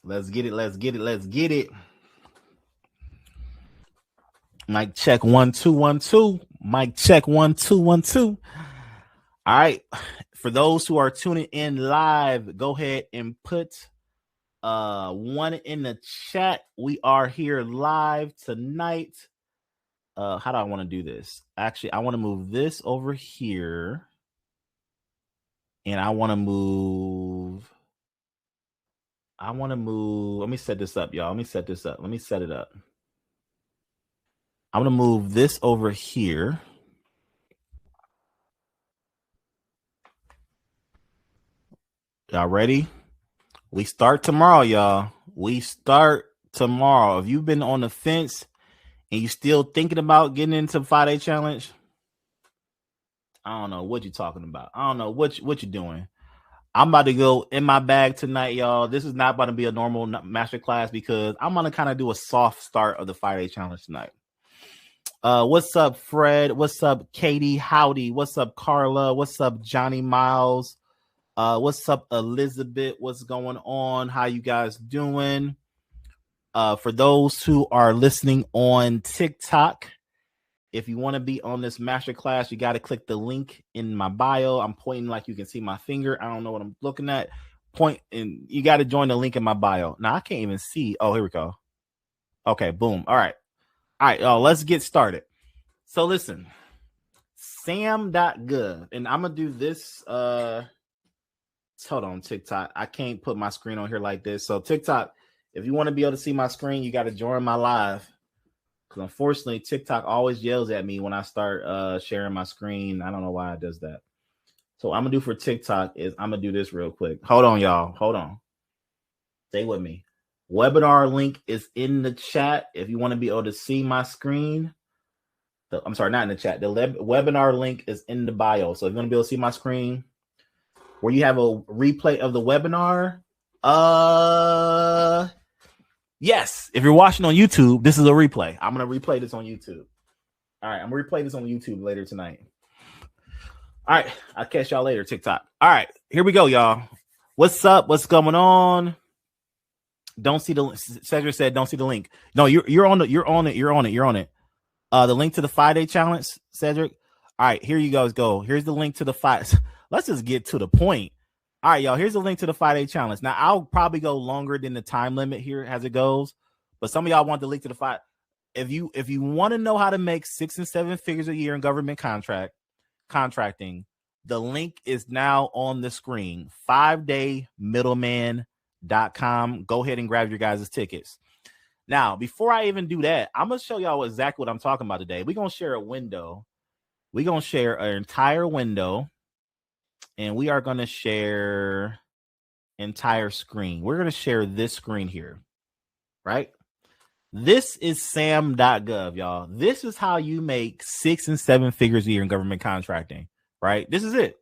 Let's get it. Let's get it. Let's get it. Mic check 1 2 1 2. Mic check 1 2 1 2. All right. For those who are tuning in live, go ahead and put one in the chat. We are here live tonight. How do I want to do this? Actually, I want to move this over here. And I want to move. Let me set this up, y'all. Let me set this up. Let me set it up. I'm going to move this over here. Y'all ready? We start tomorrow, y'all. We start tomorrow. If you've been on the fence and you still thinking about getting into 5-day challenge, I don't know what you're talking about. I don't know what you're doing. I'm about to go in my bag tonight, y'all. This is not about to be a normal masterclass because I'm going to kind of do a soft start of the 5-day challenge tonight. What's up, Fred? What's up, Katie? Howdy. What's up, Carla? What's up, Johnny Miles? What's up, Elizabeth? What's going on? How you guys doing? For those who are listening on TikTok, if you want to be on this masterclass, you got to click the link in my bio. I'm pointing like you can see my finger. I don't know what I'm looking at. Point, and you got to join the link in my bio. Now, I can't even see. Oh, here we go. Okay, boom. All right. All right, y'all, let's get started. So listen, sam.gov, and I'm going to do this. Hold on, TikTok. I can't put my screen on here like this. So TikTok, if you want to be able to see my screen, you got to join my live. Because unfortunately, TikTok always yells at me when I start sharing my screen. I don't know why it does that. So what I'm going to do for TikTok is I'm going to do this real quick. Hold on, y'all. Hold on. Stay with me. Webinar link is in the chat. If you want to be able to see my screen. I'm sorry, not in the chat. The webinar link is in the bio. So if you want to be able to see my screen, where you have a replay of the webinar. Yes, if you're watching on YouTube, this is a replay. I'm going to replay this on YouTube. All right, I'm going to replay this on YouTube later tonight. All right, I'll catch y'all later, TikTok. All right, here we go, y'all. What's up? What's going on? Don't see the Cedric said don't see the link. No, you're on it. The link to the 5-day challenge, Cedric. All right, here you guys go. Here's the link to the 5. Let's just get to the point. All right, y'all. Here's the link to the 5-day challenge. Now, I'll probably go longer than the time limit here as it goes, but some of y'all want the link to the 5. If you want to know how to make 6 and 7 figures a year in government contracting, the link is now on the screen. 5daymiddleman.com. Go ahead and grab your guys' tickets. Now, before I even do that, I'm gonna show y'all exactly what I'm talking about today. We're gonna share a window. We're gonna share an entire window. And we are going to share entire screen. We're going to share this screen here, right? This is sam.gov, y'all. This is how you make 6 and 7 figures a year in government contracting, right? This is it.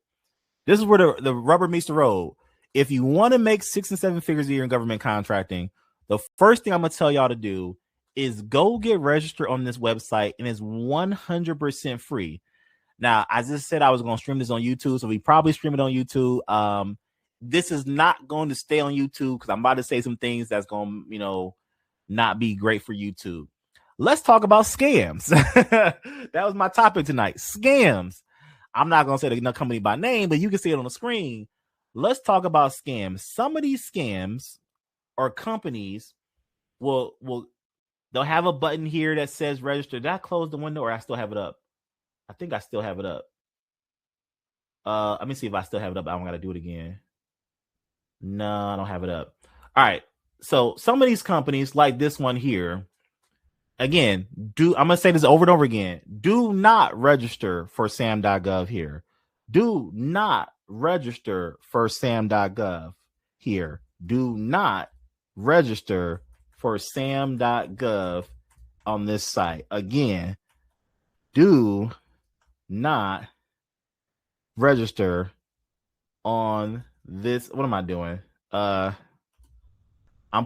This is where the rubber meets the road. If you want to make 6 and 7 figures a year in government contracting, the first thing I'm going to tell y'all to do is go get registered on this website, and it's 100% free. Now, I just said I was going to stream this on YouTube, so we probably stream it on YouTube. This is not going to stay on YouTube because I'm about to say some things that's going to, not be great for YouTube. Let's talk about scams. That was my topic tonight. Scams. I'm not going to say the company by name, but you can see it on the screen. Let's talk about scams. Some of these scams or companies they'll have a button here that says register. Did I close the window or I still have it up? I think I still have it up. Let me see if I still have it up. I don't got to do it again. No, I don't have it up. All right. So some of these companies like this one here, again, I'm going to say this over and over again. Do not register for sam.gov here. Do not register for sam.gov here. Do not register for sam.gov on this site. Again, do not register on this. What am I doing? I'm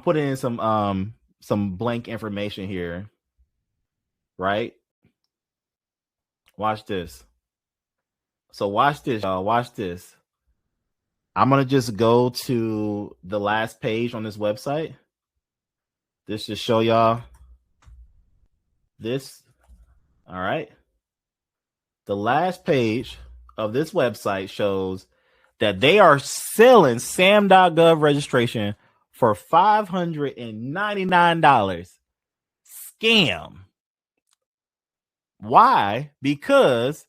putting in some blank information here, right? Watch this. So watch this, y'all. Watch this. I'm gonna just go to the last page on this website. This just show y'all this. All right. The last page of this website shows that they are selling SAM.gov registration for $599. Scam. Why? Because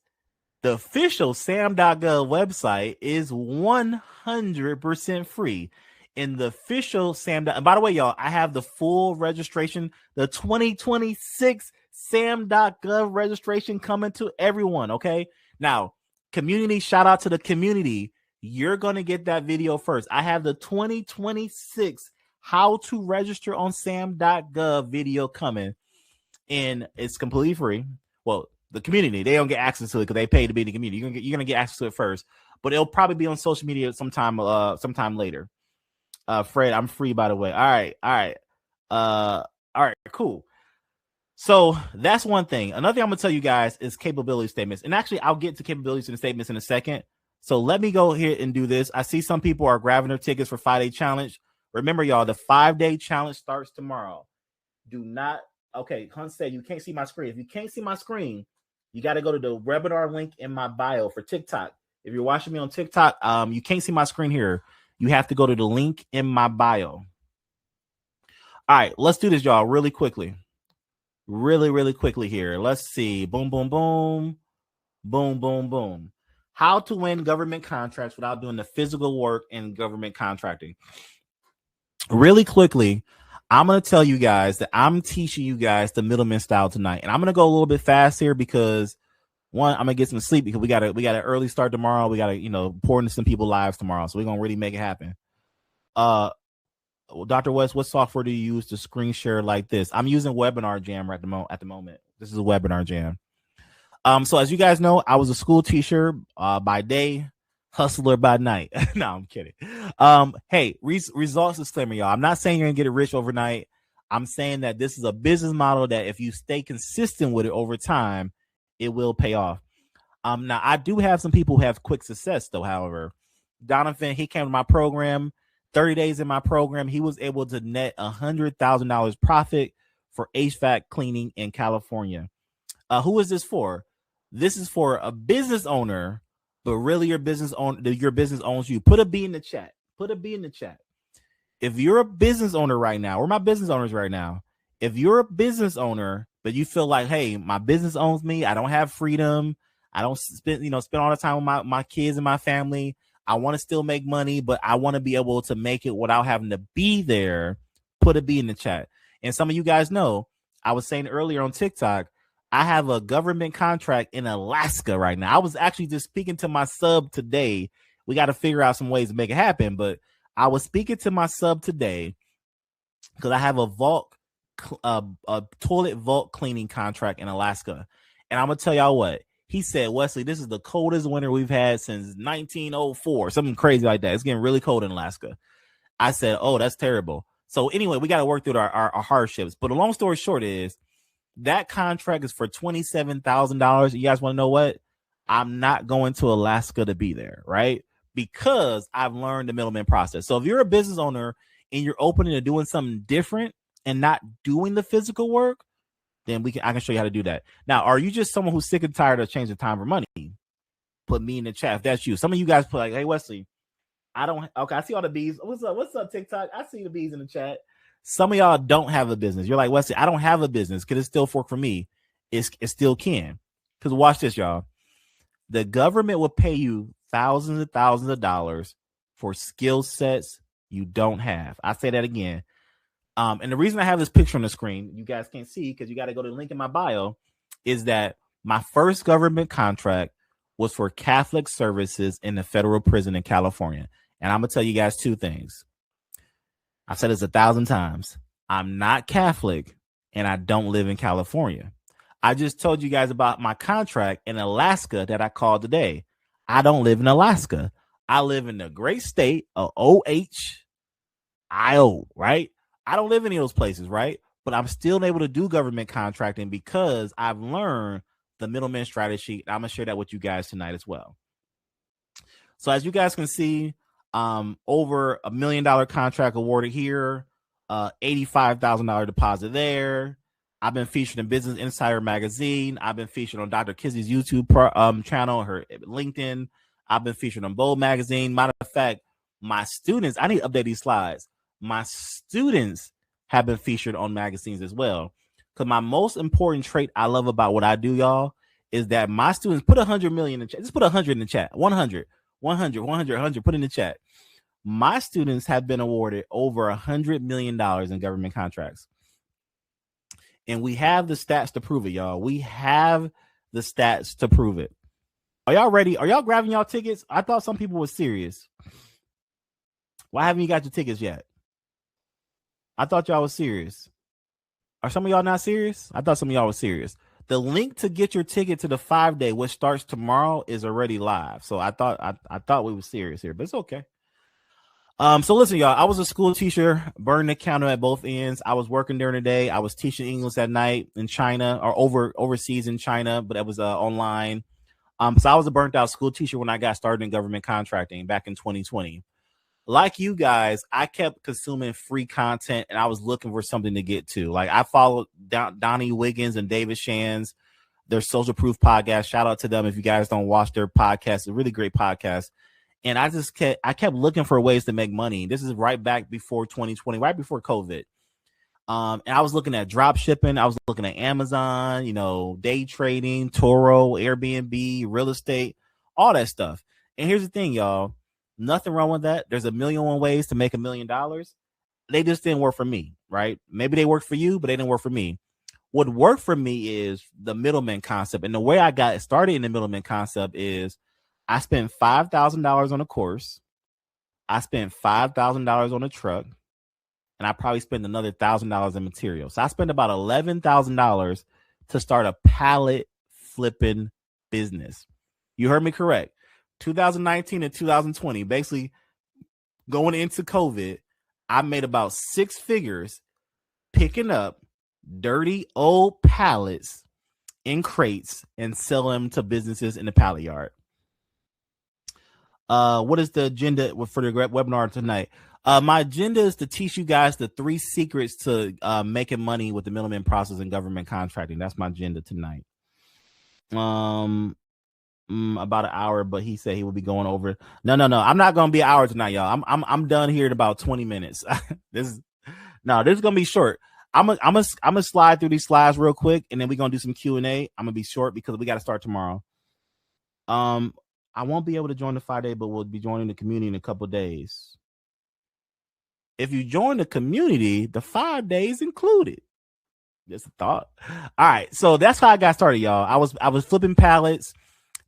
the official SAM.gov website is 100% free. In the official SAM. And by the way, y'all, I have the full registration, the 2026 SAM.gov registration coming to everyone. Okay. Now, community, shout out to the community. You're going to get that video first. I have the 2026 how to register on SAM.gov video coming, and it's completely free. Well, the community, they don't get access to it because they pay to be in the community. You're gonna get access to it first, but it'll probably be on social media sometime later. Fred, I'm free, by the way. All right, cool. So that's one thing. Another thing I'm gonna tell you guys is capability statements, and actually, I'll get to capabilities and statements in a second. So let me go here and do this. I see some people are grabbing their tickets for 5-day challenge. Remember, y'all, the 5-day challenge starts tomorrow. Do not. Okay, Hunt said you can't see my screen. If you can't see my screen, you got to go to the webinar link in my bio for TikTok. If you're watching me on TikTok, you can't see my screen here. You have to go to the link in my bio. All right, let's do this, y'all, really quickly. Really quickly here. Let's see. Boom, boom, boom. Boom, boom, boom. How to win government contracts without doing the physical work in government contracting. Really quickly, I'm going to tell you guys that I'm teaching you guys the middleman style tonight. And I'm going to go a little bit fast here because, one, I'm going to get some sleep because we got an early start tomorrow. We got to, pour into some people's lives tomorrow. So we're going to really make it happen. Dr. West, what software do you use to screen share like this? I'm using Webinar Jam at the moment. This is a Webinar Jam. So as you guys know, I was a school teacher by day, hustler by night. No, I'm kidding. Hey, results disclaimer, y'all. I'm not saying you're gonna get it rich overnight. I'm saying that this is a business model that if you stay consistent with it over time, it will pay off. Now I do have some people who have quick success though. However, Donovan, he came to my program, 30 days in my program. He was able to net $100,000 profit for HVAC cleaning in California. Who is this for? This is for a business owner, but really your business owns you. Put a B in the chat. If you're a business owner right now, or my business owners right now, if you're a business owner, but you feel like, hey, my business owns me, I don't have freedom, I don't spend all the time with my kids and my family, I want to still make money, but I want to be able to make it without having to be there, put a B in the chat. And some of you guys know, I was saying earlier on TikTok, I have a government contract in Alaska right now. I was actually just speaking to my sub today. We got to figure out some ways to make it happen, but I was speaking to my sub today because I have a toilet vault cleaning contract in Alaska. And I'm going to tell y'all what. He said, Wesley, this is the coldest winter we've had since 1904. Something crazy like that. It's getting really cold in Alaska. I said, oh, that's terrible. So anyway, we got to work through our hardships. But the long story short is that contract is for $27,000. You guys want to know what? I'm not going to Alaska to be there, right? Because I've learned the middleman process. So if you're a business owner and you're open to doing something different and not doing the physical work, then I can show you how to do that. Now, are you just someone who's sick and tired of changing time for money? Put me in the chat if that's you. Some of you guys put like, hey, Wesley, I see all the bees. What's up, TikTok? I see the bees in the chat. Some of y'all don't have a business. You're like, Wesley, I don't have a business. Could it still work for me? It still can. Because watch this, y'all. The government will pay you thousands and thousands of dollars for skill sets you don't have. I say that again. And the reason I have this picture on the screen, you guys can't see because you got to go to the link in my bio, is that my first government contract was for Catholic services in the federal prison in California. And I'm going to tell you guys two things. I've said this 1,000 times. I'm not Catholic and I don't live in California. I just told you guys about my contract in Alaska that I called today. I don't live in Alaska. I live in the great state of Ohio, right? I don't live in any of those places, right? But I'm still able to do government contracting because I've learned the middleman strategy. I'm going to share that with you guys tonight as well. So as you guys can see, over $1 million contract awarded here. $85,000 deposit there. I've been featured in Business Insider magazine. I've been featured on Dr. Kizzy's YouTube channel, her LinkedIn. I've been featured on Bold magazine. Matter of fact, my students, I need to update these slides. My students have been featured on magazines as well. Because my most important trait I love about what I do, y'all, is that my students put 100 million in the chat. Just put 100 in the chat. 100, 100, 100, 100. Put in the chat. My students have been awarded over $100 million in government contracts. And we have the stats to prove it, y'all. We have the stats to prove it. Are y'all ready? Are y'all grabbing y'all tickets? I thought some people were serious. Why haven't you got your tickets yet? I thought y'all was serious. Are some of y'all not serious? I thought some of y'all was serious. The link to get your ticket to the 5-day, which starts tomorrow, is already live. So I thought we were serious here, but it's okay. So listen, y'all, I was a school teacher, burning the counter at both ends. I was working during the day. I was teaching English at night in China or overseas in China, but it was online. So I was a burnt out school teacher when I got started in government contracting back in 2020. Like you guys, I kept consuming free content and I was looking for something to get to. Like I followed Donnie Wiggins and David Shands, their Social Proof podcast. Shout out to them if you guys don't watch their podcast. It's a really great podcast. And I kept looking for ways to make money. This is right back before 2020, right before COVID. And I was looking at drop shipping. I was looking at Amazon, day trading, Toro, Airbnb, real estate, all that stuff. And here's the thing, y'all. Nothing wrong with that. There's 1,000,001 ways to make $1 million. They just didn't work for me, right? Maybe they worked for you, but they didn't work for me. What worked for me is the middleman concept. And the way I got started in the middleman concept is I spent $5,000 on a course. I spent $5,000 on a truck. And I probably spent another $1,000 in material. So I spent about $11,000 to start a pallet flipping business. You heard me correct. 2019 and 2020, basically going into COVID, I made about 6 figures picking up dirty old pallets in crates and selling them to businesses in the pallet yard. What is the agenda for the webinar tonight? My agenda is to teach you guys the 3 secrets to making money with the middleman process in government contracting. That's my agenda tonight. About an hour, but he said he will be going over. No. I'm not gonna be an hour tonight, y'all. I'm done here in about 20 minutes. This is gonna be short. I'm gonna slide through these slides real quick, and then we're gonna do some Q&A. I'm gonna be short because we got to start tomorrow. I won't be able to join the 5-day, but we'll be joining the community in a couple days. If you join the community, the 5 days included. Just a thought. All right, so that's how I got started, y'all. I was flipping pallets,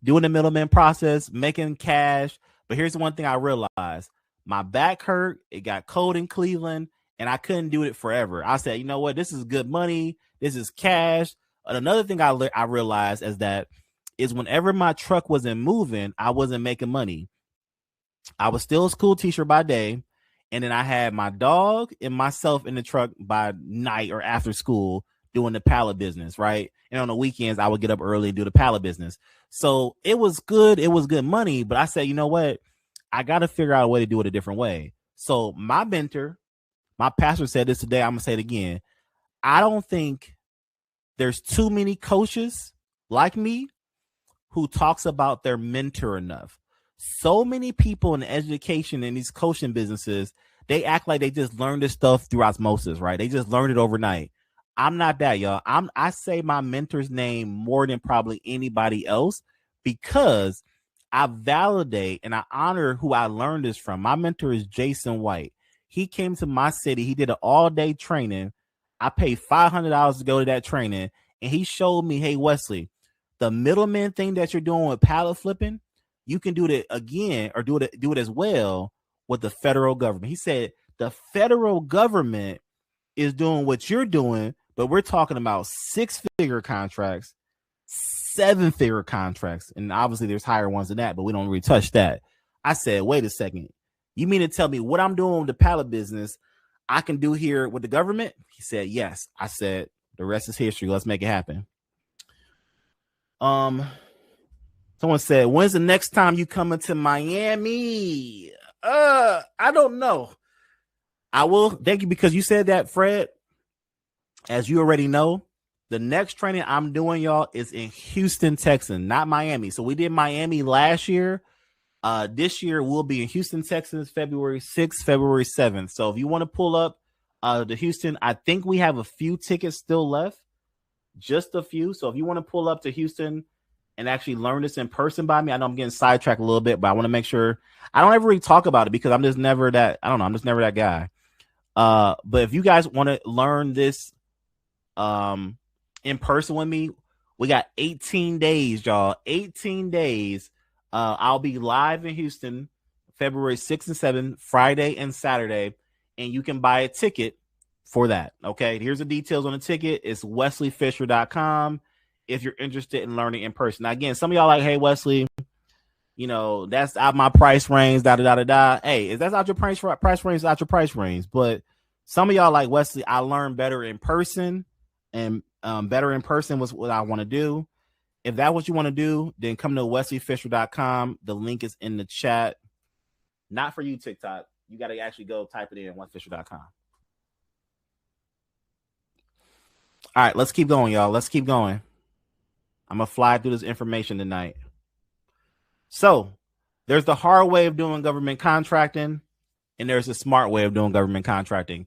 doing the middleman process, making cash. But here's the one thing I realized. My back hurt. It got cold in Cleveland, and I couldn't do it forever. I said, you know what? This is good money. This is cash. And another thing I realized is whenever my truck wasn't moving, I wasn't making money. I was still a school teacher by day, and then I had my dog and myself in the truck by night or after school doing the pallet business, right? And on the weekends, I would get up early and do the pallet business. So it was good. It was good money. But I said, you know what? I got to figure out a way to do it a different way. So my mentor, my pastor said this today. I'm going to say it again. I don't think there's too many coaches like me who talks about their mentor enough. So many people in education and these coaching businesses, they act like they just learned this stuff through osmosis, right? They just learned it overnight. I'm not that, y'all. I say my mentor's name more than probably anybody else because I validate and I honor who I learned this from. My mentor is Jason White. He came to my city. He did an all-day training. I paid $500 to go to that training, and he showed me, hey, Wesley, the middleman thing that you're doing with pallet flipping, you can do it again or do it as well with the federal government. He said the federal government is doing what you're doing, but we're talking about 6-figure contracts, 7-figure contracts, and obviously there's higher ones than that, but we don't really touch that. I said, wait a second. You mean to tell me what I'm doing with the pallet business I can do here with the government? He said, yes. I said, the rest is history. Let's make it happen. Someone said, when's the next time you coming to Miami? I don't know. I will thank you because you said that, Fred. As you already know, the next training I'm doing, y'all, is in Houston, Texas, not Miami. So we did Miami last year. This year we'll be in Houston, Texas, February 6th, February 7th. So if you want to pull up to Houston, I think we have a few tickets still left, just a few. So if you want to pull up to Houston and actually learn this in person by me, I know I'm getting sidetracked a little bit, but I want to make sure I don't ever really talk about it because I'm just never that. I don't know. I'm just never that guy. But if you guys want to learn this in person with me, we got 18 days, y'all. 18 days. I'll be live in Houston February 6th and 7th, Friday and Saturday, and you can buy a ticket for that. Okay, here's the details on the ticket. It's wesleyfisher.com if you're interested in learning in person. Now, again, some of y'all like, hey, Wesley, you know, that's out my price range, da. Hey, if that's out your price range, out your price range. But some of y'all like, Wesley, I learned better in person, and better in person was what I want to do. If that's what you want to do, then come to wesleyfisher.com. The link is in the chat. Not for you, TikTok. You got to actually go type it in, wesleyfisher.com. All right, let's keep going, y'all. Let's keep going. I'm going to fly through this information tonight. So there's the hard way of doing government contracting, and there's a smart way of doing government contracting.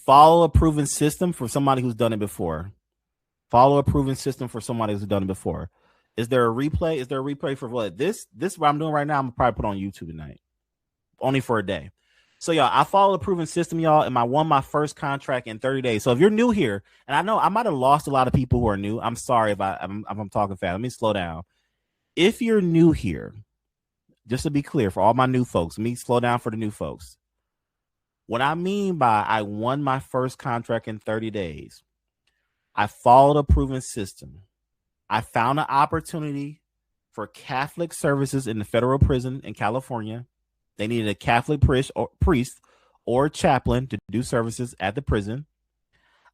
Follow a proven system for somebody who's done it before. Follow a proven system for somebody who's done it before. Is there a replay? Is there a replay for what? This what I'm doing right now, I'm going to probably put on YouTube tonight. Only for a day. So, y'all, I follow a proven system, y'all, and I won my first contract in 30 days. So if you're new here, and I know I might have lost a lot of people who are new. I'm sorry if I'm talking fast. Let me slow down. If you're new here, just to be clear, for all my new folks, let me slow down for the new folks. What I mean by I won my first contract in 30 days, I followed a proven system. I found an opportunity for Catholic services in the federal prison in California. They needed a Catholic priest or chaplain to do services at the prison.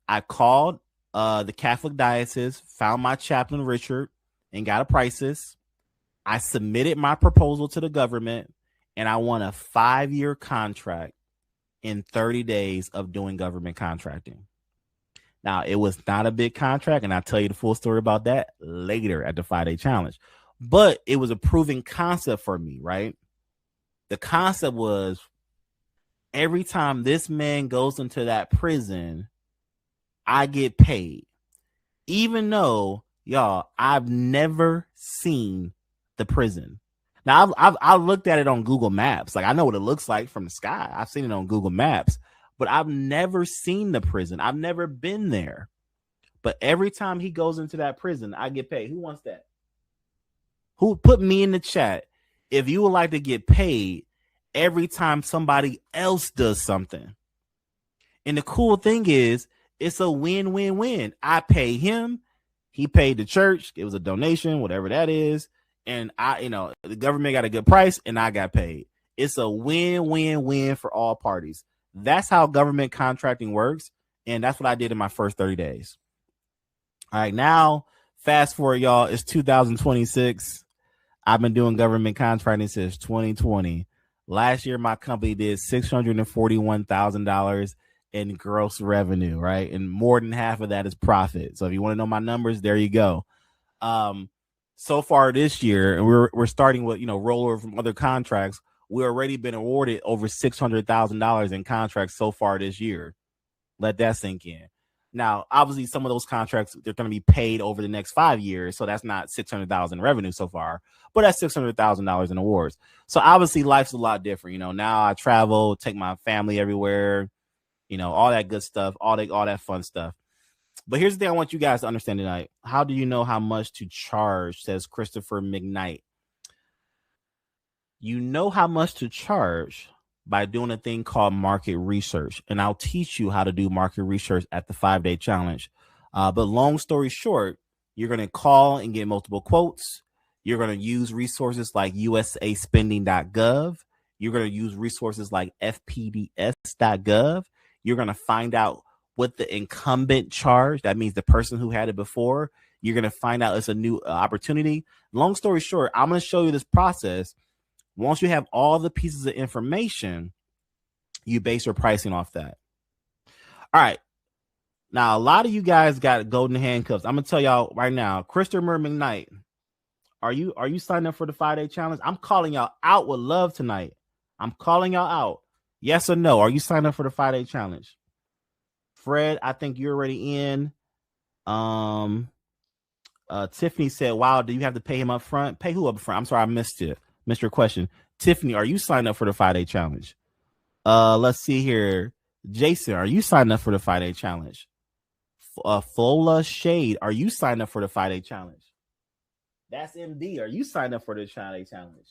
I called the Catholic diocese, found my chaplain, Richard, and got a prices. I submitted my proposal to the government, and I won a 5-year contract in 30 days of doing government contracting. Now, it was not a big contract, and I'll tell you the full story about that later at the 5-day challenge. But it was a proven concept for me, right? The concept was every time this man goes into that prison, I get paid. Even though, y'all, I've never seen the prison. Now, I've looked at it on Google Maps. Like, I know what it looks like from the sky. I've seen it on Google Maps. But I've never seen the prison. I've never been there. But every time he goes into that prison, I get paid. Who wants that? Who put me in the chat if you would like to get paid every time somebody else does something? And the cool thing is, it's a win-win-win. I pay him. He paid the church. It was a donation, whatever that is. And the government got a good price and I got paid. It's a win-win-win for all parties. That's how government contracting works. And that's what I did in my first 30 days. All right, now fast forward, y'all. It's 2026. I've been doing government contracting since 2020. Last year, my company did $641,000 in gross revenue, right? And more than half of that is profit. So if you want to know my numbers, there you go. So far this year, and we're starting with, rollover from other contracts. We already been awarded over $600,000 in contracts so far this year. Let that sink in. Now, obviously, some of those contracts, they're going to be paid over the next 5 years. So that's not $600,000 in revenue so far, but that's $600,000 in awards. So obviously, life's a lot different. Now I travel, take my family everywhere, all that good stuff, all that fun stuff. But here's the thing I want you guys to understand tonight. How do you know how much to charge, says Christopher McKnight. You know how much to charge by doing a thing called market research. And I'll teach you how to do market research at the 5-day challenge. But long story short, you're going to call and get multiple quotes. You're going to use resources like usaspending.gov. You're going to use resources like fpds.gov. You're going to find out what the incumbent charge. That means the person who had it before. You're going to find out it's a new opportunity. Long story short, I'm going to show you this process. Once you have all the pieces of information, you base your pricing off that. All right. Now, a lot of you guys got golden handcuffs. I'm gonna tell y'all right now, Christopher McKnight, are you signed up for the 5-day challenge? I'm calling y'all out with love tonight. I'm calling y'all out. Yes or no? Are you signed up for the 5-day challenge? Fred, I think you're already in. Tiffany said, wow, do you have to pay him up front? Pay who up front? I'm sorry, I missed it. Missed your question. Tiffany, are you signed up for the 5-day challenge? Let's see here. Jason, are you signed up for the 5-day challenge? Fola Shade, are you signed up for the 5-day challenge? That's MD. Are you signed up for the 5-day challenge?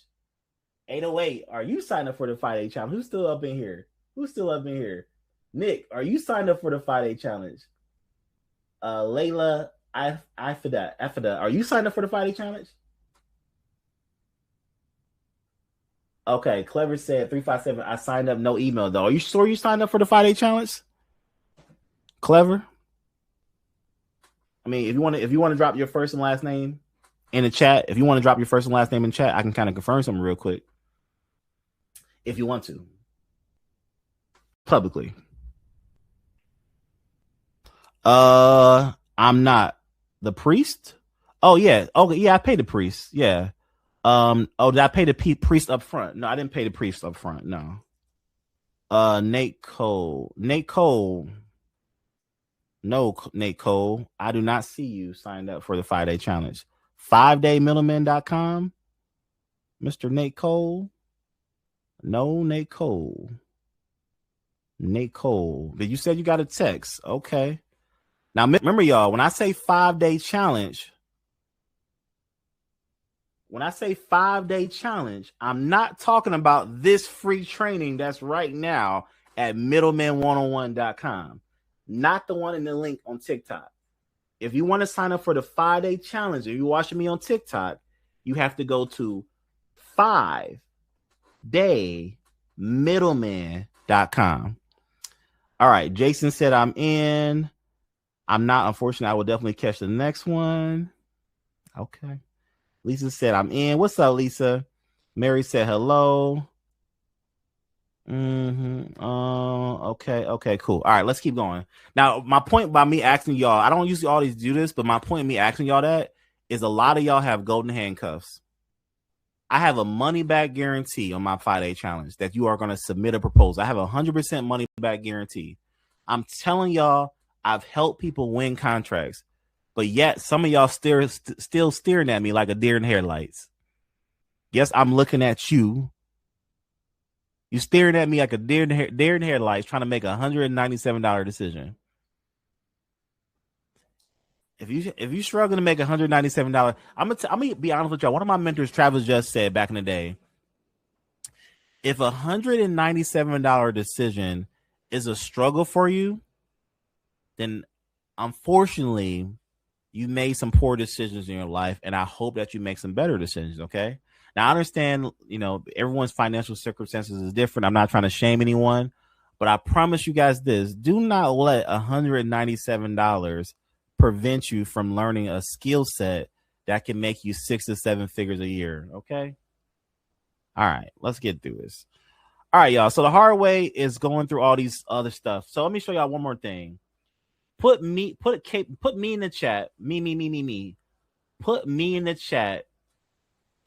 808, are you signed up for the 5-day challenge? Who's still up in here? Nick, are you signed up for the 5-day challenge? Layla Afida, are you signed up for the 5-day challenge? Okay, Clever said 357. I signed up, no email though. Are you sure you signed up for the 5-day challenge? Clever. I mean, if you want to drop your first and last name in the chat, I can kind of confirm something real quick. If you want to, publicly. I'm not the priest. Oh yeah. Okay, yeah, I paid the priest. Yeah. Did I pay the priest up front? No, I didn't pay the priest up front. No. Nate Cole. No, Nate Cole. I do not see you signed up for the 5-day challenge. 5daymiddleman.com. Mr. Nate Cole. No, Nate Cole. But you said you got a text. Okay. Now, remember, y'all, when I say 5-day challenge, I'm not talking about this free training that's right now at middleman101.com. Not the one in the link on TikTok. If you want to sign up for the 5-day challenge, if you're watching me on TikTok, you have to go to 5daymiddleman.com. All right. Jason said, I'm in. I'm not. Unfortunately, I will definitely catch the next one. Okay. Lisa said, I'm in. What's up, Lisa? Mary said, hello. Okay, cool. All right, let's keep going. Now, my point by me asking y'all, I don't usually always do this, but my point of me asking y'all that is a lot of y'all have golden handcuffs. I have a money back guarantee on my 5-day challenge that you are going to submit a proposal. I have a 100% money back guarantee. I'm telling y'all, I've helped people win contracts, but yet some of y'all still staring at me like a deer in headlights. Yes, I'm looking at you. You staring at me like a deer in headlights trying to make a $197 decision. If you struggling to make $197, I'm gonna be honest with y'all. One of my mentors, Travis, just said back in the day, if a $197 decision is a struggle for you, then unfortunately you made some poor decisions in your life, and I hope that you make some better decisions. Okay. Now, I understand, everyone's financial circumstances is different. I'm not trying to shame anyone, but I promise you guys this. Do not let $197 prevent you from learning a skill set that can make you 6 to 7 figures a year, okay? All right, let's get through this. All right, y'all. So the hard way is going through all these other stuff. So let me show y'all one more thing. Put me in the chat. Me. Put me in the chat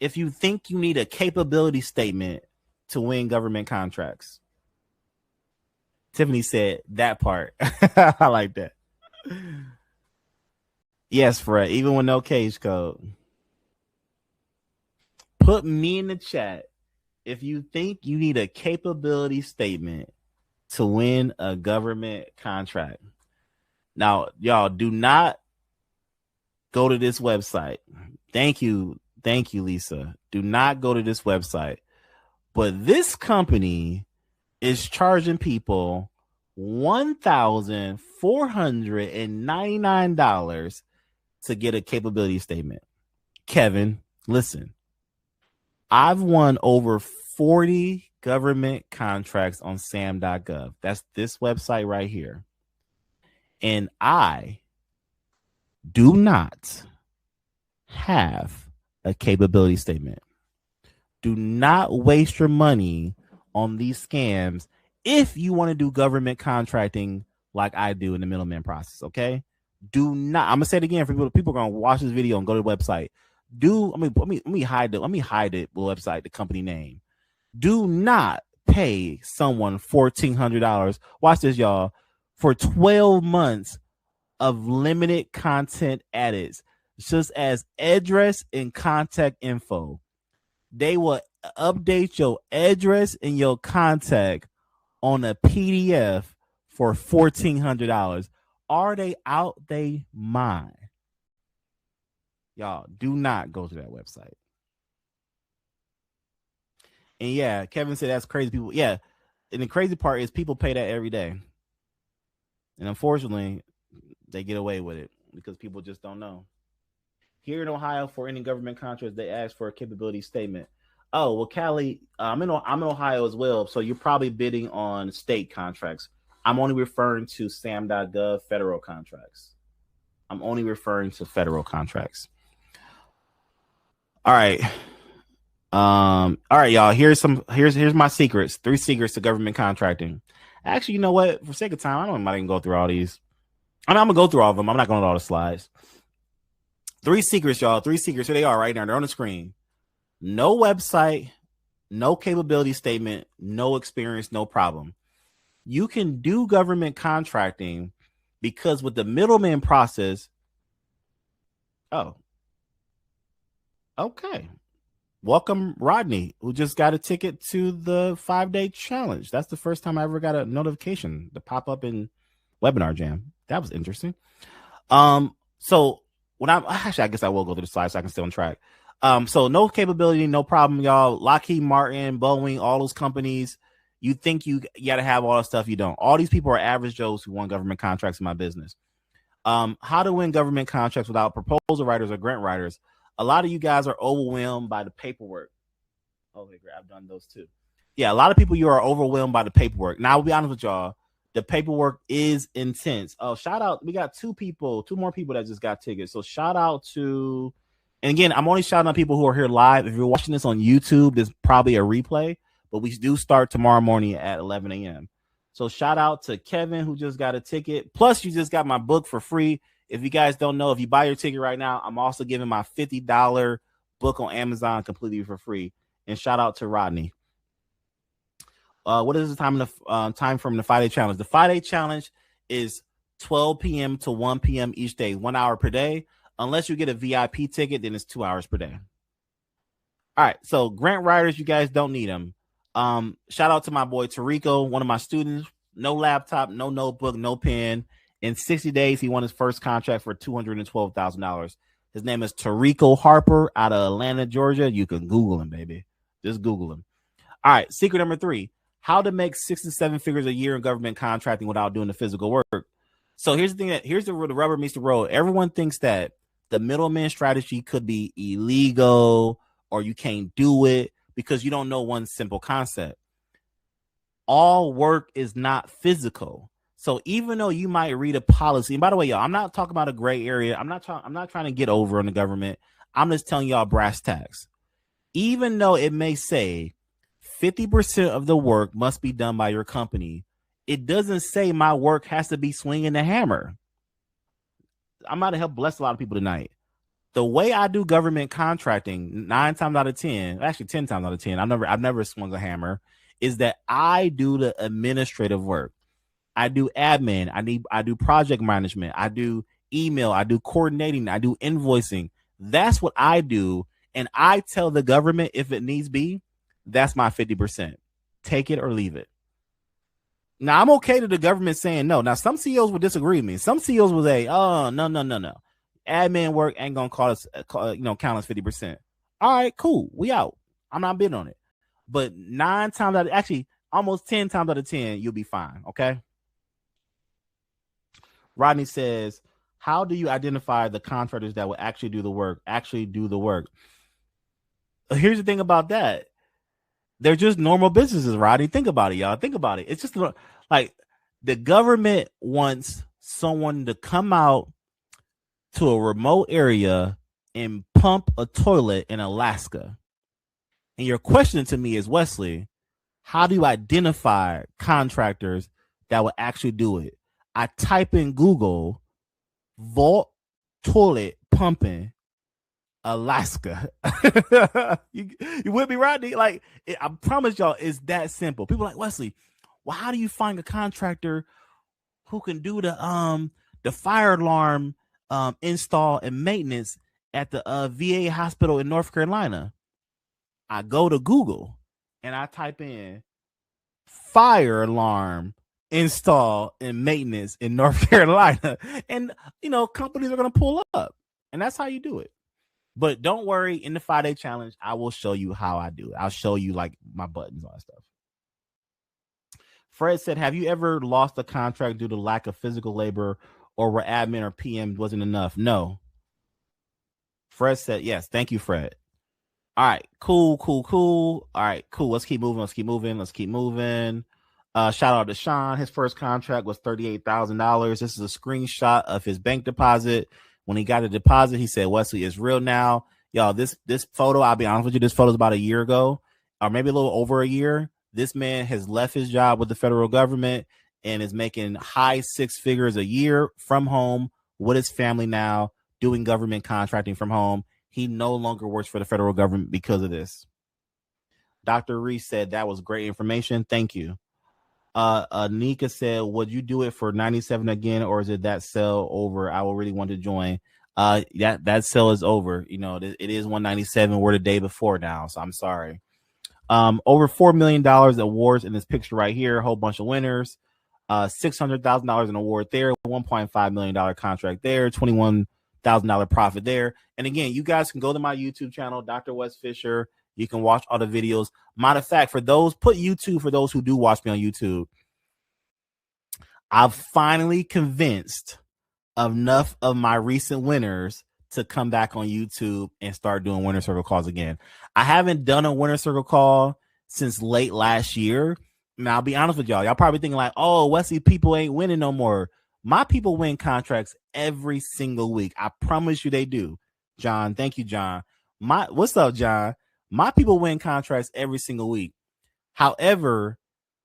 if you think you need a capability statement to win government contracts. Tiffany said that part. I like that. Yes, Fred, even with no cage code. Put me in the chat if you think you need a capability statement to win a government contract. Now, y'all, do not go to this website. Thank you, Lisa. Do not go to this website. But this company is charging people $1,499 to get a capability statement. Kevin, listen. I've won over 40 government contracts on SAM.gov. That's this website right here. And I do not have a capability statement. Do not waste your money on these scams if you want to do government contracting like I do in the middleman process. Okay, do not. I'm gonna say it again for people. People are gonna watch this video and go to the website. Let me hide the website, the company name. Do not pay someone $1,400. Watch this, y'all, for 12 months of limited content edits, just as address and contact info. They will update your address and your contact on a PDF for $1,400. Are they out they mind? Y'all, do not go to that website. And yeah, Kevin said that's crazy. People, yeah. And the crazy part is people pay that every day. And unfortunately, they get away with it because people just don't know. Here in Ohio, for any government contracts, they ask for a capability statement. Oh, well, Callie, I'm in Ohio as well, so you're probably bidding on state contracts. I'm only referring to SAM.gov federal contracts. I'm only referring to federal contracts. All right. All right, y'all. Here's my secrets. 3 secrets to government contracting. Actually, you know what? For sake of time, I'm not even go through all these. I'm gonna go through all of them. I'm not going to all the slides. 3 secrets, y'all. 3 secrets. Here they are right now. They're on the screen. No website, no capability statement, no experience, no problem. You can do government contracting because with the middleman process. Oh, okay. Welcome, Rodney, who just got a ticket to the 5-day challenge. That's the first time I ever got a notification to pop up in Webinar Jam. That was interesting. So when I guess I will go through the slides so I can stay on track. So no capability, no problem, y'all. Lockheed Martin, Boeing, all those companies. You think you got to have all that stuff. You don't. All these people are average Joes who won government contracts in my business. How to win government contracts without proposal writers or grant writers. A lot of you guys are overwhelmed by the paperwork. Okay, great. I've done those too. Yeah, a lot of people, you are overwhelmed by the paperwork. Now, I'll be honest with y'all. The paperwork is intense. Oh, shout out. We got 2 more people that just got tickets. So shout out to, and again, I'm only shouting out people who are here live. If you're watching this on YouTube, there's probably a replay, but we do start tomorrow morning at 11 a.m. So shout out to Kevin, who just got a ticket. Plus, you just got my book for free. If you guys don't know, if you buy your ticket right now, I'm also giving my $50 book on Amazon completely for free. And shout out to Rodney. What is the time from the 5-day challenge? The 5-day challenge is 12 p.m. to 1 p.m. each day, 1 hour per day. Unless you get a VIP ticket, then it's 2 hours per day. All right. So grant writers, you guys don't need them. Shout out to my boy Tarico, one of my students. No laptop, no notebook, no pen. In 60 days, he won his first contract for $212,000. His name is Tarico Harper out of Atlanta, Georgia. You can Google him, baby. Just Google him. All right. Secret number 3, how to make 6 to 7 figures a year in government contracting without doing the physical work. So here's the thing here's the rubber meets the road. Everyone thinks that the middleman strategy could be illegal or you can't do it because you don't know one simple concept. All work is not physical. So even though you might read a policy, and by the way, y'all, I'm not talking about a gray area. I'm not trying to get over on the government. I'm just telling y'all brass tacks. Even though it may say 50% of the work must be done by your company, it doesn't say my work has to be swinging the hammer. I'm about to help bless a lot of people tonight. The way I do government contracting, 9 times out of 10, actually 10 times out of 10, I've never swung a hammer, is that I do the administrative work. I do admin. I do project management. I do email. I do coordinating. I do invoicing. That's what I do. And I tell the government if it needs be, that's my 50%. Take it or leave it. Now, I'm okay to the government saying no. Now, some CEOs will disagree with me. Some CEOs will say, oh, no. Admin work ain't going to count as 50%. All right, cool. We out. I'm not bidding on it. But 9 times out of, actually, almost 10 times out of 10, you'll be fine. Okay. Rodney says, how do you identify the contractors that will actually do the work? Here's the thing about that. They're just normal businesses, Rodney. Think about it, y'all. Think about it. It's just like the government wants someone to come out to a remote area and pump a toilet in Alaska. And your question to me is, Wesley, how do you identify contractors that will actually do it? I type in Google vault toilet pumping Alaska. you with me, Rodney? Like, I promise y'all, it's that simple. People are like, Wesley, well, how do you find a contractor who can do the fire alarm install and maintenance at the VA hospital in North Carolina? I go to Google and I type in fire alarm install and maintenance in North Carolina, and companies are going to pull up, and that's how you do it. But don't worry, in the 5-day challenge, I will show you how I do it. I'll show you like my buttons, all that stuff. Fred said, have you ever lost a contract due to lack of physical labor or where admin or PM wasn't enough? No. Fred said, yes. Thank you, Fred. All right, cool. All right, cool. Let's keep moving. Shout out to Sean. His first contract was $38,000. This is a screenshot of his bank deposit. When he got a deposit, he said, Wesley, it's real now. Y'all, this photo, I'll be honest with you, this photo is about a year ago, or maybe a little over a year. This man has left his job with the federal government and is making high 6 figures a year from home with his family now, doing government contracting from home. He no longer works for the federal government because of this. Dr. Reese said that was great information. Thank you. Nika said, would you do it for 97 again, or is it that sale over? I will really want to join. That sale is over. It is 197. We're the day before now, so I'm sorry. Over $4 million awards in this picture right here. A whole bunch of winners. $600,000 in award there. $1.5 million contract there. $21,000 profit there. And again, you guys can go to my YouTube channel, Dr. Wes Fisher. You can watch all the videos. Matter of fact, for those who do watch me on YouTube, I've finally convinced enough of my recent winners to come back on YouTube and start doing winner circle calls again. I haven't done a winner circle call since late last year. Now, I'll be honest with y'all. Y'all probably thinking like, oh, Wesley, people ain't winning no more. My people win contracts every single week. I promise you they do. John, thank you, John. What's up, John? My people win contracts every single week. However,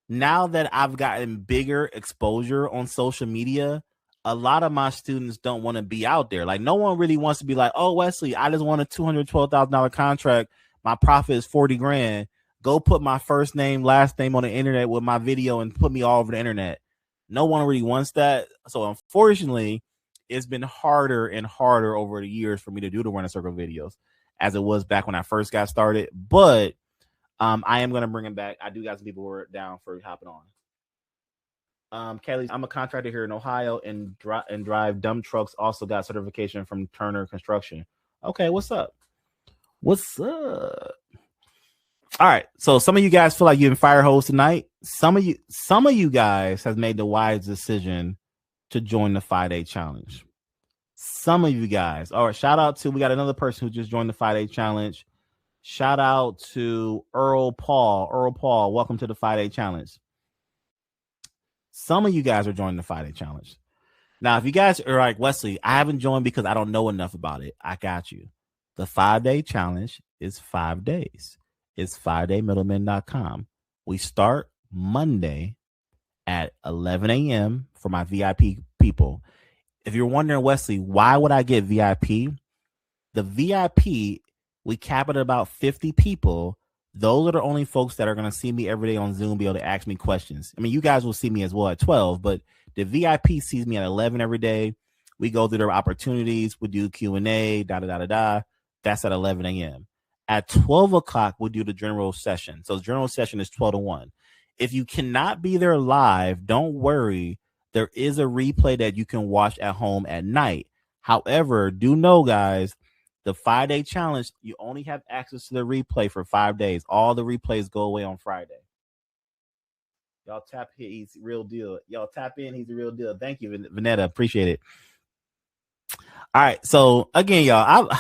now that I've gotten bigger exposure on social media, a lot of my students don't want to be out there. Like, no one really wants to be like, oh, Wesley, I just won a $212,000 contract. My profit is $40,000. Go put my first name, last name on the internet with my video and put me all over the internet. No one really wants that. So unfortunately, it's been harder and harder over the years for me to do the winner circle videos as it was back when I first got started. But I am going to bring him back. I do got some people who are down for hopping on. Kelly, I'm a contractor here in Ohio and drive dump trucks. Also got certification from Turner Construction. Okay, what's up? All right, so some of you guys feel like you're in fire hose tonight. Some of you guys have made the wise decision to join the 5-day challenge. Some of you guys. All right, shout out to, we got another person who just joined the 5-day challenge. Shout out to Earl Paul. Earl Paul, welcome to the 5-day challenge. Some of you guys are joining the 5-day challenge. Now, if you guys are like, Wesley, I haven't joined because I don't know enough about it. I got you. The 5-day challenge is 5 days. It's 5daymiddleman.com. We start Monday at 11 a.m. for my VIP people. If you're wondering, Wesley, why would I get VIP? The VIP, we cap it at about 50 people. Those are the only folks that are going to see me every day on Zoom, be able to ask me questions. I mean, you guys will see me as well at 12, but the VIP sees me at 11 every day. We go through their opportunities. We do Q&A, That's at 11 a.m. At 12 o'clock, we'll do the general session. So the general session is 12 to 1. If you cannot be there live, don't worry. There is a replay that you can watch at home at night. However, do know, guys, the 5-day challenge, you only have access to the replay for 5 days. All the replays go away on Friday. Y'all tap here, he's the real deal. Y'all tap in, he's the real deal. Thank you, Vanetta. Appreciate it. All right. So again, y'all,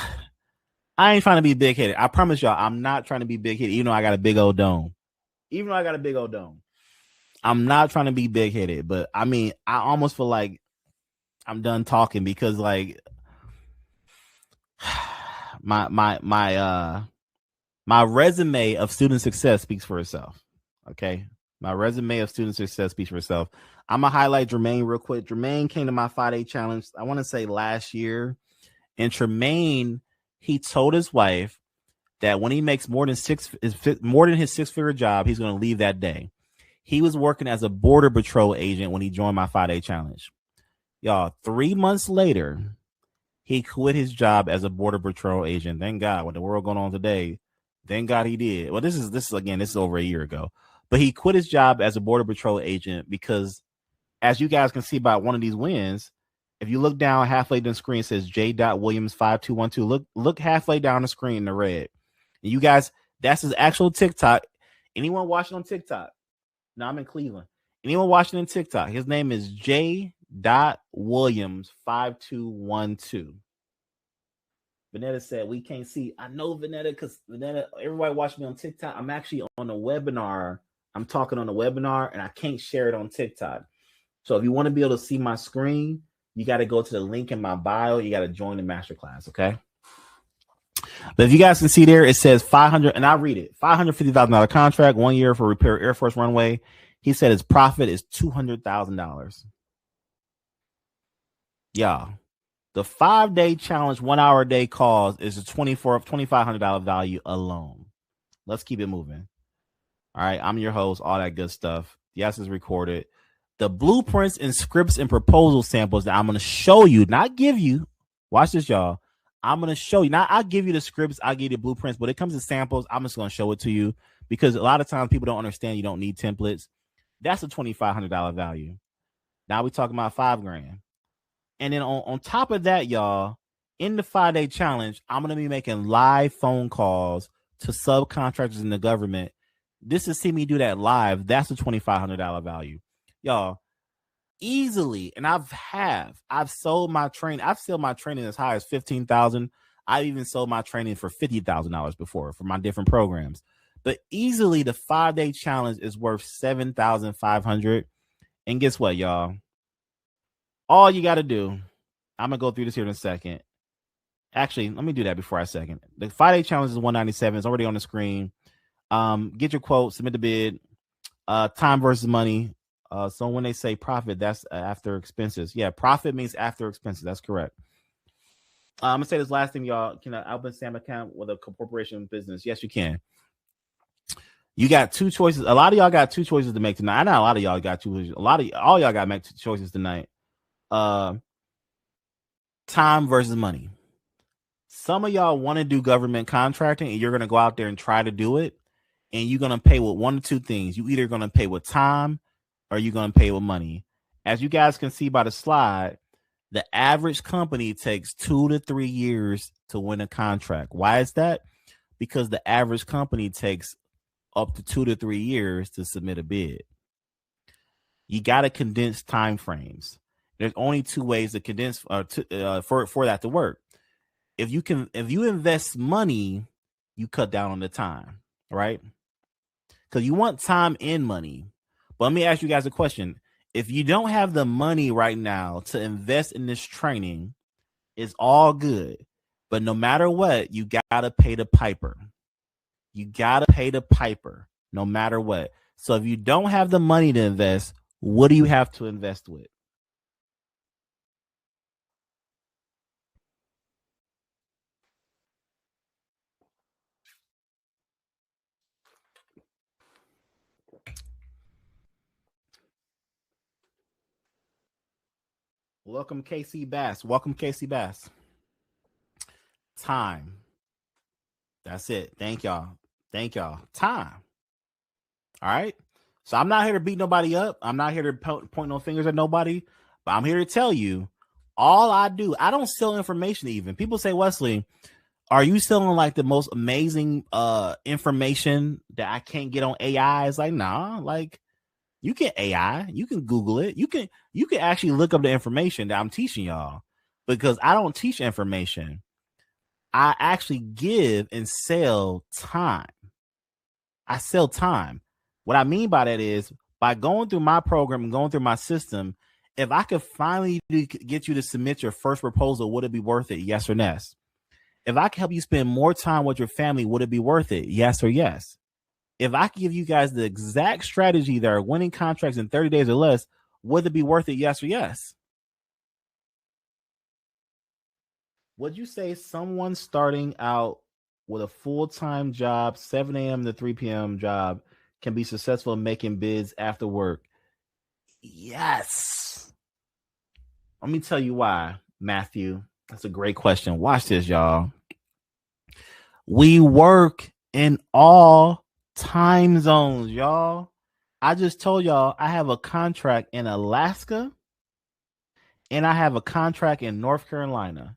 I ain't trying to be big-headed. I promise y'all, I'm not trying to be big-headed, even though I got a big old dome. I'm not trying to be big-headed, but I mean, I almost feel like I'm done talking because, like, my resume of student success speaks for itself. Okay, my resume of student success speaks for itself. I'm gonna highlight Jermaine real quick. Jermaine came to my 5-day challenge, I want to say last year. And Jermaine, he told his wife that when he makes more than his 6-figure job, he's going to leave that day. He was working as a border patrol agent when he joined my 5-day challenge. Y'all, 3 months later, he quit his job as a border patrol agent. Thank God, with the world going on today, thank God he did. Well, this is over a year ago, but he quit his job as a border patrol agent because, as you guys can see by one of these wins, if you look down halfway down the screen, it says J. Williams 5212. Look halfway down the screen in the red. And you guys, that's his actual TikTok. Anyone watching on TikTok? No, I'm in Cleveland. Anyone watching on TikTok? His name is J. Williams 5212. Vanetta said we can't see. I know Vanetta because Vanetta, everybody watching me on TikTok. I'm actually on a webinar. I'm talking on a webinar and I can't share it on TikTok. So if you want to be able to see my screen, you got to go to the link in my bio. You got to join the masterclass, okay? But if you guys can see there, it says 500, and I'll read it. $550,000 contract, 1 year for repair Air Force runway. He said his profit is $200,000. Yeah, the 5-day challenge, 1 hour a day calls is a $2,500 value alone. Let's keep it moving. All right, I'm your host, all that good stuff. Yes, it's recorded. The blueprints and scripts and proposal samples that I'm going to show you, not give you. Watch this, y'all. I'm going to show you. Now, I'll give you the scripts. I'll give you the blueprints. But when it comes to samples, I'm just going to show it to you because a lot of times people don't understand you don't need templates. That's a $2,500 value. Now we're talking about $5,000. And then on top of that, y'all, in the 5-day challenge, I'm going to be making live phone calls to subcontractors in the government. This is see me do that live. That's a $2,500 value. Y'all, easily, and I've sold my training. I've sold my training as high as $15,000. I've even sold my training for $50,000 before for my different programs. But easily, the 5-day challenge is worth $7,500. And guess what, y'all? All you got to do, I'm gonna go through this here in a second. Actually, let me do that before I second. The 5-day challenge is $197. It's already on the screen. Get your quote, submit the bid. Time versus money. So when they say profit, that's after expenses. Yeah, profit means after expenses. That's correct. I'm gonna say this last thing, y'all. Can I open SAM account with a corporation business? Yes, you can. You got two choices. A lot of y'all got two choices to make tonight. I know a lot of y'all got two. All y'all got to make two choices tonight. Time versus money. Some of y'all want to do government contracting, and you're gonna go out there and try to do it, and you're gonna pay with one of two things. You either gonna pay with time, or you're going to pay with money. As you guys can see by the slide, the average company takes 2 to 3 years to win a contract. Why is that? Because the average company takes up to 2 to 3 years to submit a bid. You got to condense time frames. There's only two ways to condense for that to work. If you invest money, you cut down on the time, right? Because you want time and money. But let me ask you guys a question. If you don't have the money right now to invest in this training, it's all good. But no matter what, you got to pay the piper. You got to pay the piper no matter what. So if you don't have the money to invest, what do you have to invest with? Welcome, KC Bass. Welcome, KC Bass. Time. That's it. Thank y'all. Thank y'all. Time. All right. So I'm not here to beat nobody up. I'm not here to point no fingers at nobody. But I'm here to tell you, all I do, I don't sell information even. People say, Wesley, are you selling like the most amazing information that I can't get on AI? It's like, nah, like you can AI, you can Google it. You can actually look up the information that I'm teaching y'all, because I don't teach information. I actually give and sell time. I sell time. What I mean by that is, by going through my program and going through my system, if I could finally get you to submit your first proposal, would it be worth it? Yes or no? If I can help you spend more time with your family, would it be worth it? Yes or yes? If I can give you guys the exact strategy that are winning contracts in 30 days or less, Would it be worth it? Yes or yes? Would you say someone starting out with a full-time job, 7 a.m. to 3 p.m. job, can be successful in making bids after work? Yes. Let me tell you why, Matthew. That's a great question. Watch this, y'all. We work in all time zones, y'all. I just told y'all I have a contract in Alaska and I have a contract in North Carolina.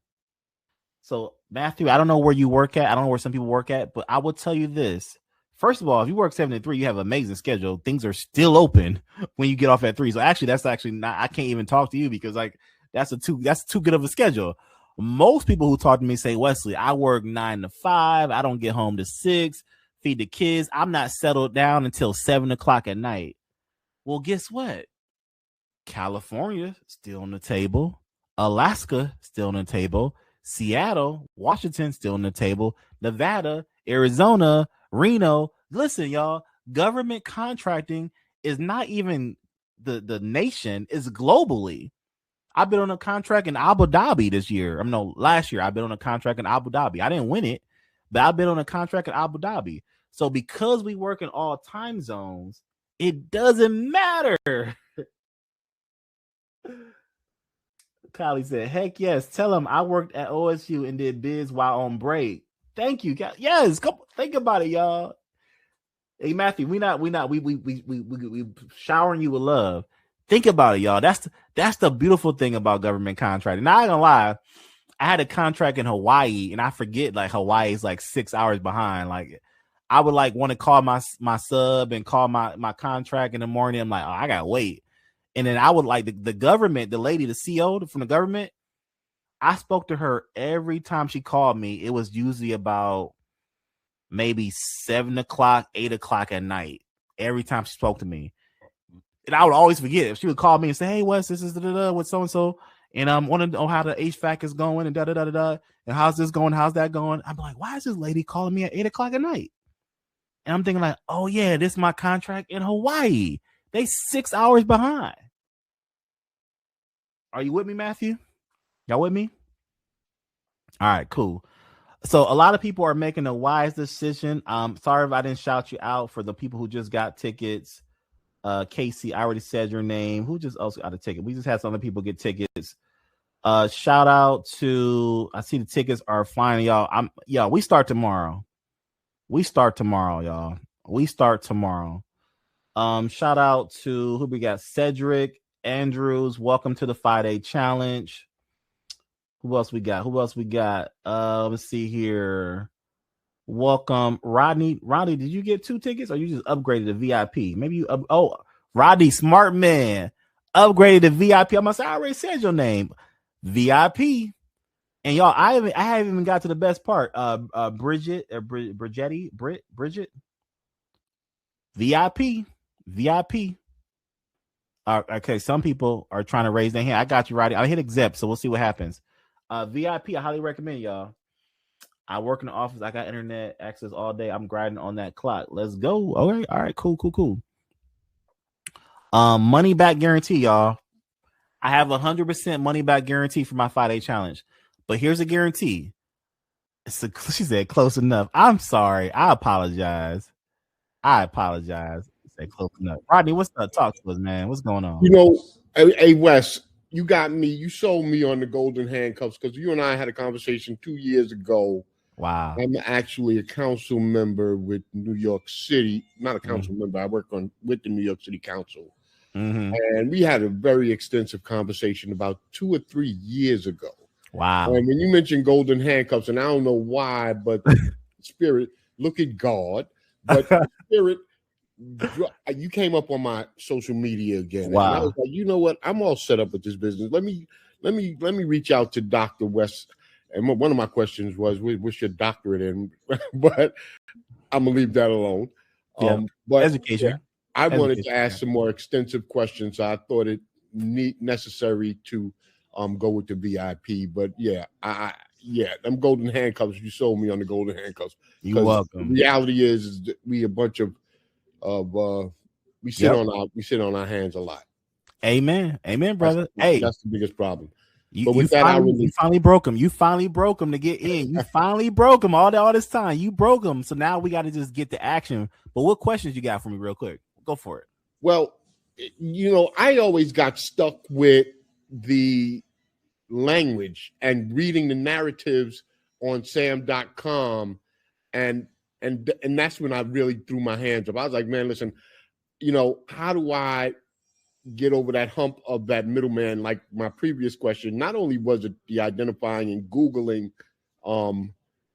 So, Matthew, I don't know where you work at. I don't know where some people work at, but I will tell you this. First of all, if you work 7 to 3, you have an amazing schedule. Things are still open when you get off at 3. So actually, that's actually not, I can't even talk to you because like that's too good of a schedule. Most people who talk to me say, Wesley, I work 9 to 5. I don't get home to 6, feed the kids. I'm not settled down until 7 o'clock at night. Well, guess what? California still on the table. Alaska still on the table. Seattle, Washington still on the table. Nevada, Arizona, Reno. Listen, y'all, government contracting is not even the nation, is globally. I've been on a contract in Abu Dhabi this year. Last year I've been on a contract in Abu Dhabi. I didn't win it, but I've been on a contract in Abu Dhabi. So because we work in all time zones, it doesn't matter. Kylie said, heck yes. Tell him I worked at OSU and did bids while on break. Thank you. Yes, come think about it, y'all. Hey, Matthew, we showering you with love. Think about it, y'all. That's the beautiful thing about government contracting. Now, I ain't gonna lie, I had a contract in Hawaii, and I forget like Hawaii is like 6 hours behind. Like I would like want to call my sub and call my contract in the morning. I'm like, oh, I gotta wait. And then I would like the government, the lady, the CEO from the government. I spoke to her every time she called me. It was usually about maybe 7 o'clock, 8 o'clock at night. Every time she spoke to me. And I would always forget it. She would call me and say, hey, Wes, this is with so-and-so. And I want to know how the HVAC is going and da-da-da-da-da. And how's this going? How's that going? I'm like, why is this lady calling me at 8 o'clock at night? And I'm thinking like, oh, yeah, this is my contract in Hawaii. They 6 hours behind. Are you with me, Matthew? Y'all with me? All right, cool. So a lot of people are making a wise decision. Sorry if I didn't shout you out for the people who just got tickets. Casey, I already said your name. Who just also got a ticket? We just had some other people get tickets. Shout out to, I see the tickets are flying, y'all. We start tomorrow. Y'all. We start tomorrow. Shout out to who we got? Cedric Andrews. Welcome to the 5-day challenge. Who else we got? Let's see here. Welcome, Rodney. Rodney, did you get 2 tickets or you just upgraded to VIP? Maybe you Rodney, smart man, upgraded to VIP. I'm gonna say I already said your name, VIP. And y'all, I haven't even got to the best part. Bridget, VIP. Okay, some people are trying to raise their hand. I got you, Rodney. I'll hit accept, so we'll see what happens. VIP, I highly recommend, y'all. I work in the office. I got internet access all day. I'm grinding on that clock. Let's go. All right, cool. Money back guarantee, y'all. I have 100% money back guarantee for my 5-day challenge. But here's a guarantee. She said close enough. I'm sorry. I apologize. Say close enough. Rodney, what's up? Talk to us, man. What's going on? You know, hey Wes, you got me. You sold me on the golden handcuffs because you and I had a conversation 2 years ago. Wow. I'm actually a council member with New York City. Not a council member. I work with the New York City Council. Mm-hmm. And we had a very extensive conversation about 2 or 3 years ago. Wow. And when you mentioned golden handcuffs, and I don't know why, but Spirit, look at God, but Spirit, you came up on my social media again. Wow. And I was like, you know what? I'm all set up with this business. Let me reach out to Dr. West. And one of my questions was, what's your doctorate in? But I'm gonna leave that alone. But education. Yeah, I wanted to ask some more extensive questions. So I thought it necessary to go with the VIP. But yeah, them golden handcuffs. You sold me on the golden handcuffs. You're welcome. The reality is that we a bunch of we sit on our hands a lot. Amen, brother. That's the biggest problem. But with that, you finally broke them. You finally broke them to get in. You finally broke them all this time. You broke them. So now we got to just get to action. But what questions you got for me real quick? Go for it. Well, I always got stuck with the language and reading the narratives on sam.com. And that's when I really threw my hands up. I was like, man, listen, how do I get over that hump of that middleman? Like my previous question, not only was it the identifying and Googling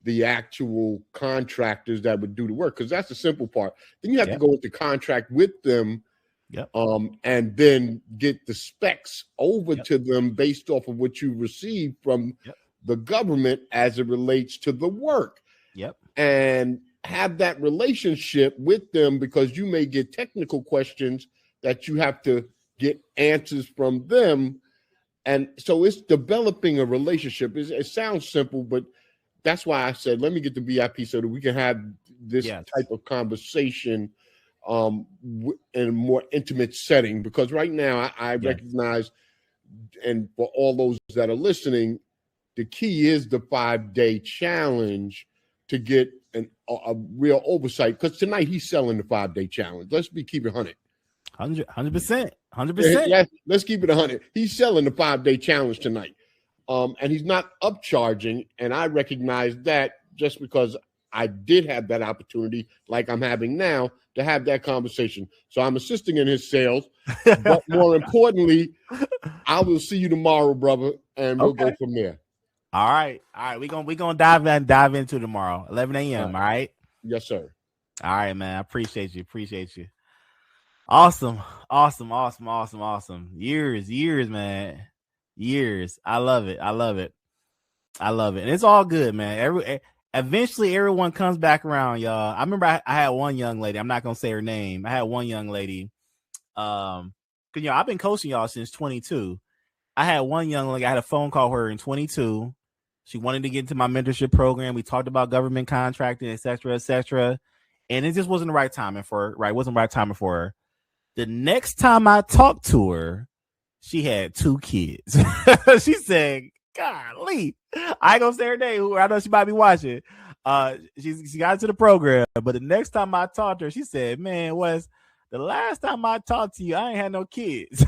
the actual contractors that would do the work, because that's the simple part. Then you have to go into contract with them, and then get the specs over to them based off of what you receive from the government as it relates to the work. And have that relationship with them, because you may get technical questions that you have to get answers from them. And so it's developing a relationship. It sounds simple, but that's why I said, let me get the VIP so that we can have this type of conversation in a more intimate setting. Because right now I recognize, and for all those that are listening, the key is the 5-day challenge to get a real oversight. Because tonight he's selling the 5-day challenge. Let's keep it 100. 100%. Let's keep it 100. He's selling the 5-day challenge tonight. And he's not upcharging. And I recognize that just because I did have that opportunity, like I'm having now, to have that conversation. So I'm assisting in his sales. But more importantly, I will see you tomorrow, brother, and we'll go from there. All right. We're gonna dive into tomorrow, 11 a.m. All right. Yes, sir. All right, man. I appreciate you. Awesome. Years, man. Years. I love it. And it's all good, man. Eventually everyone comes back around, y'all. I remember I had one young lady. I'm not gonna say her name. I had one young lady. Cause I've been coaching y'all since 22. I had one young lady. I had a phone call her in 22. She wanted to get into my mentorship program. We talked about government contracting, et cetera. And it just wasn't the right timing for her, right? It wasn't the right timing for her. The next time I talked to her, she had 2 kids. She said, golly, I ain't gonna say her name. I know she might be watching. She got into the program, but the next time I talked to her, she said, man, the last time I talked to you, I ain't had no kids.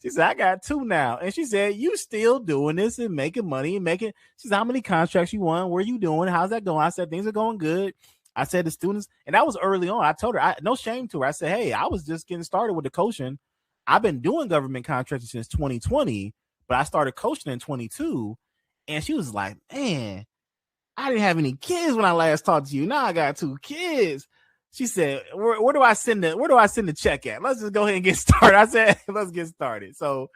She said, I got 2 now. And she said, you still doing this and making money and she said, how many contracts you won? Where you doing? How's that going? I said, things are going good. I said, the students, and that was early on. I told her, no shame to her. I said, hey, I was just getting started with the coaching. I've been doing government contracting since 2020, but I started coaching in 22. And she was like, man, I didn't have any kids when I last talked to you. Now I got 2 kids. She said, where do I send the check at? Let's just go ahead and get started. I said, let's get started. So,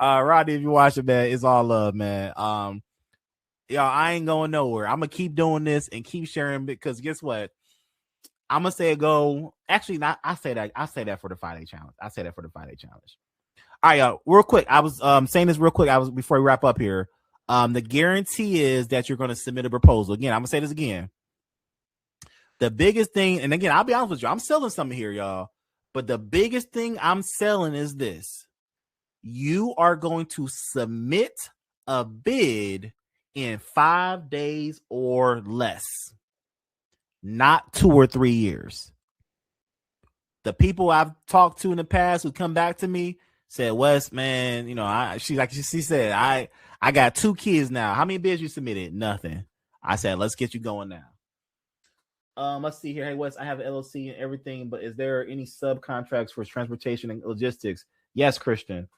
Rodney, if you're watching, man, it's all love, man. Y'all, I ain't going nowhere. I'm going to keep doing this and keep sharing, because guess what? I'm going to say go. Actually, not. I say that for the 5-day challenge. All right, y'all, real quick. I was saying this real quick. Before we wrap up here. The guarantee is that you're going to submit a proposal. Again, I'm going to say this again. The biggest thing, and again, I'll be honest with you, I'm selling something here, y'all. But the biggest thing I'm selling is this. You are going to submit a bid in 5 days or less, not 2 or 3 years. The people I've talked to in the past who come back to me said, Wes, man, she said, I got 2 kids now. How many bids you submitted? Nothing. I said, let's get you going now. Let's see here. Hey, Wes, I have an LLC and everything, but is there any subcontracts for transportation and logistics? Yes, Christian.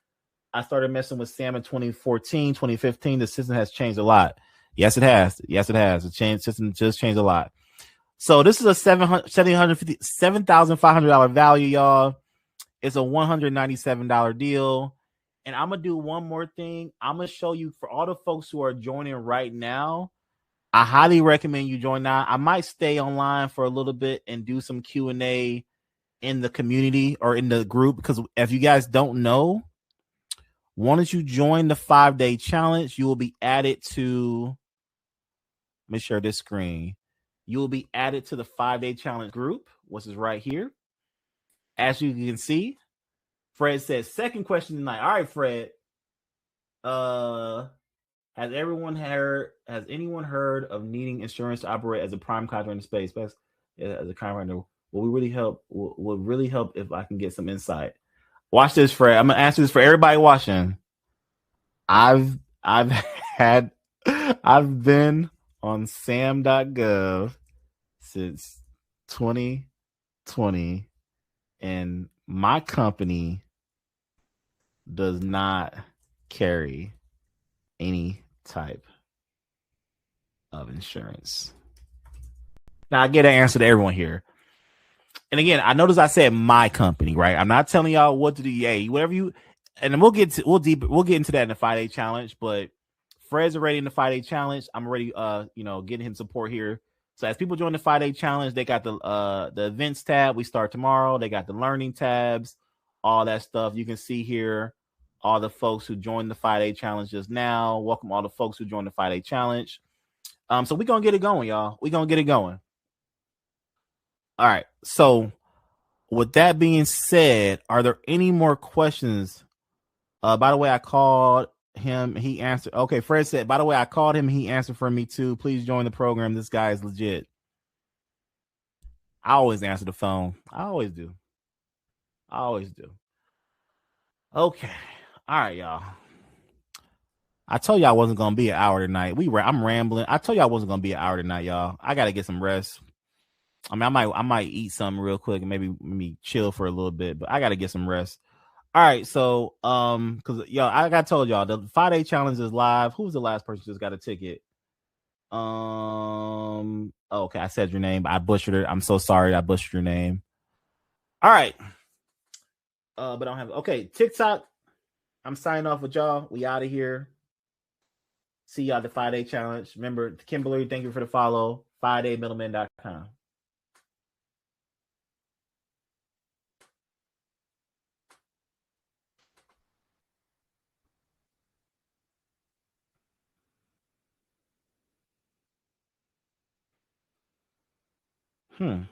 I started messing with Sam in 2014, 2015. The system has changed a lot. Yes, it has. The system just changed a lot. So this is a $7,500 value, y'all. It's a $197 deal. And I'm going to do one more thing. I'm going to show you, for all the folks who are joining right now, I highly recommend you join now. I might stay online for a little bit and do some Q&A in the community or in the group, because if you guys don't know, once you join the 5-day challenge, you will be added to, let me share this screen. You will be added to the 5-day challenge group, which is right here. As you can see, Fred says, second question tonight. All right, Fred. Has anyone heard of needing insurance to operate as a prime contractor in space? As a contractor, would really help if I can get some insight. Watch this, Fred. I'm gonna answer this for everybody watching. I've been on SAM.gov since 2020, and my company does not carry any type of insurance. Now I get an answer to everyone here. And again, I notice I said my company, right? I'm not telling y'all what to do. Hey, whatever you, and we'll get into that in the 5-day challenge. But Fred's already in the 5-day challenge. I'm already getting him support here. So as people join the 5-day challenge, they got the events tab. We start tomorrow. They got the learning tabs, all that stuff. You can see here all the folks who joined the 5-day challenge just now. Welcome all the folks who joined the 5-day challenge. So we're gonna get it going, y'all. We're gonna get it going. All right. So with that being said, are there any more questions? By the way, I called him. He answered. Okay, Fred said, by the way, I called him. He answered for me too. Please join the program. This guy is legit. I always answer the phone. I always do. Okay. All right, y'all. I told you I wasn't going to be an hour tonight. I'm rambling. I told you I wasn't going to be an hour tonight, y'all. I got to get some rest. I mean, I might eat something real quick and maybe chill for a little bit, but I got to get some rest. All right, so because I told y'all the 5-day challenge is live. Who was the last person who just got a ticket? Okay, I said your name, but I butchered it. I'm so sorry, I butchered your name. All right, but I don't have. Okay, TikTok. I'm signing off with y'all. We out of here. See y'all at the 5-day challenge. Remember, Kimberly, thank you for the follow. 5daymiddleman.com. All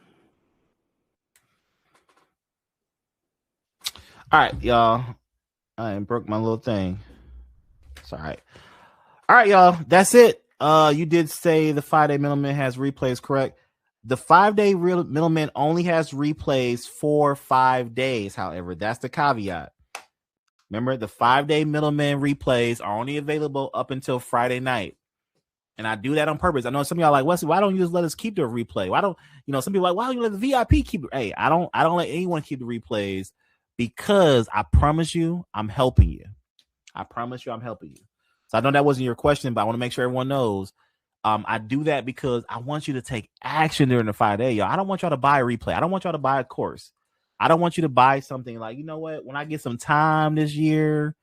right, y'all. I broke my little thing. It's all right. All right, y'all. That's it. You did say the 5-day middleman has replays, correct? The 5-day middleman only has replays for 5 days. However, that's the caveat. Remember, the 5-day middleman replays are only available up until Friday night. And I do that on purpose. I know some of y'all like, Wesley, why don't you just let us keep the replay? Why don't, some people are like, why don't you let the VIP keep it? Hey, I don't let anyone keep the replays because I promise you, I'm helping you. I promise you, I'm helping you. So I know that wasn't your question, but I want to make sure everyone knows. I do that because I want you to take action during the 5-day, y'all. I don't want y'all to buy a replay. I don't want y'all to buy a course. I don't want you to buy something like, you know what, when I get some time this year,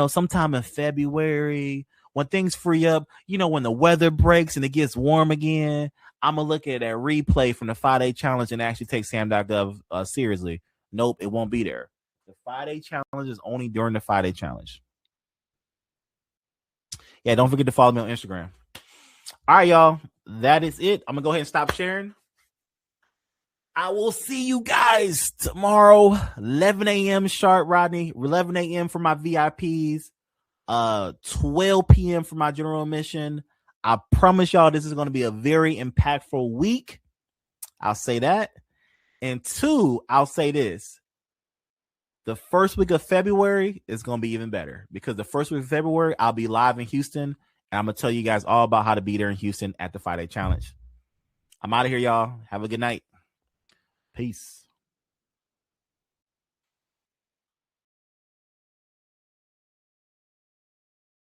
sometime in February, when things free up, when the weather breaks and it gets warm again, I'm going to look at that replay from the 5-day challenge and actually take SAM.gov seriously. Nope, it won't be there. The 5-day challenge is only during the 5-day challenge. Yeah, don't forget to follow me on Instagram. All right, y'all. That is it. I'm going to go ahead and stop sharing. I will see you guys tomorrow, 11 a.m. sharp, Rodney. 11 a.m. for my VIPs. 12 p.m. for my general admission. I promise y'all this is going to be a very impactful week. I'll say that. And 2, I'll say this. The first week of February is going to be even better because the first week of February, I'll be live in Houston. And I'm going to tell you guys all about how to be there in Houston at the 5-day challenge. I'm out of here, y'all. Have a good night. Peace.